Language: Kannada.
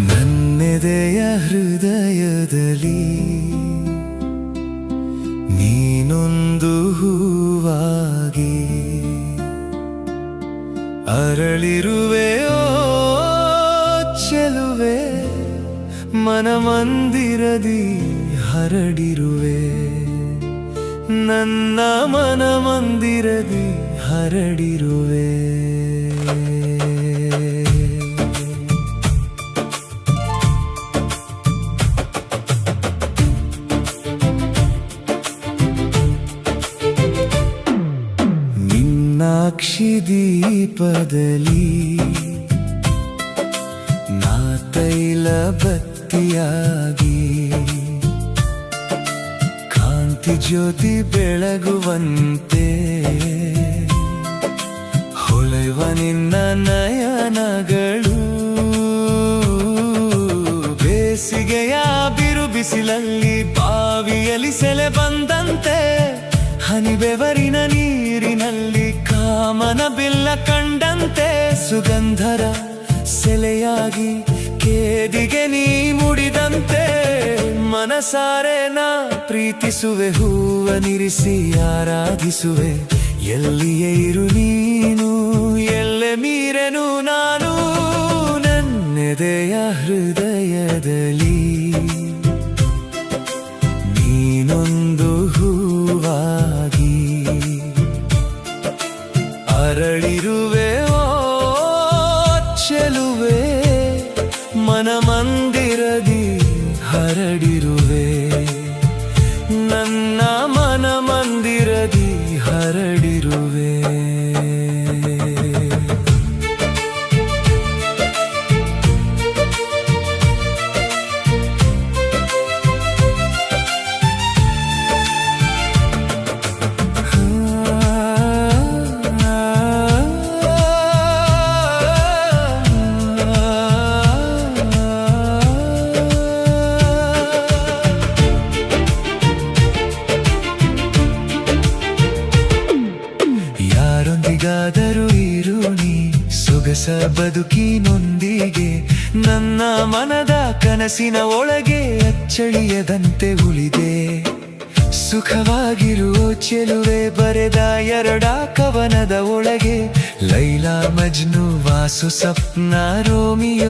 ನನ್ನೆದೆಯ ಹೃದಯದಲ್ಲಿ ನೀನೊಂದು ಹೂವಾಗಿ ಅರಳಿರುವೆ ಓ ಚೆಲುವೆ, ಮನಮಂದಿರದಿ ಹರಡಿರುವೆ, ನನ್ನ ಮನಮಂದಿರದಿ ಹರಡಿರುವೆ. ಮೀನಾಕ್ಷಿ ದೀಪದಲ್ಲಿ ನಾ ತೈಲ ಬತ್ತಿಯಾಗಿ ಕಾಂತಿ ಜ್ಯೋತಿ ಬೆಳಗುವಂತೆ ಹೊಳೆವ ನಿನ್ನ ನಯನಗಳು. ಬೇಸಿಗೆಯ ಬಿರು ಬಿಸಿಲಲ್ಲಿ ಬಾವಿಯಲ್ಲಿ ಸೆಲೆ ಬಂದಂತೆ ಹನಿ ಬೆವರಿನ ನೀರಿನಲ್ಲಿ ಕಾಮನ ಬಿಲ್ಲ ಕಂಡಂತೆ ಸುಗಂಧರ ಸೆಲೆಯಾಗಿ ಕೇದಿಗೆ ನೀ ಮುಡಿದಂತೆ ಮನಸಾರೆ ನಾ ಪ್ರೀತಿಸುವೆ, ಹೂವನಿರಿಸಿ ಆರಾಧಿಸುವೆ. ಎಲ್ಲಿಯೇ ಇರು ನೀನು, ಎಲ್ಲೆ ಮೀರೆನು ನಾನು, ನನ್ನೆದೆಯ ಹೃದಯದಲ್ಲಿ ನೀನೊಂದು ಹೂವಾಗಿ ಅರಳಿರುವೆ ಓ ಚೆಲುವೆ, ಮನಮಂದಿರದಿ ಹರಡಿರುವೆ, ನನ್ನ ಮನಮಂದಿರದಿ ಹರಡಿರುವೆ. ಯಾರೊಂದಿಗಾದರೂ ಇರು ನೀ ಸೊಗಸ ಬದುಕಿನೊಂದಿಗೆ, ನನ್ನ ಮನದ ಕನಸಿನ ಒಳಗೆ ಅಚ್ಚಳಿಯದಂತೆ ಉಳಿದೆ. ಸುಖವಾಗಿರುವ ಚೆಲುವೆ, ಬರೆದ ಎರಡ ಕವನದ ಒಳಗೆ ಲೈಲಾ ಮಜ್ನು ವಾಸು ಸಪ್ನ ರೋಮಿಯೋ.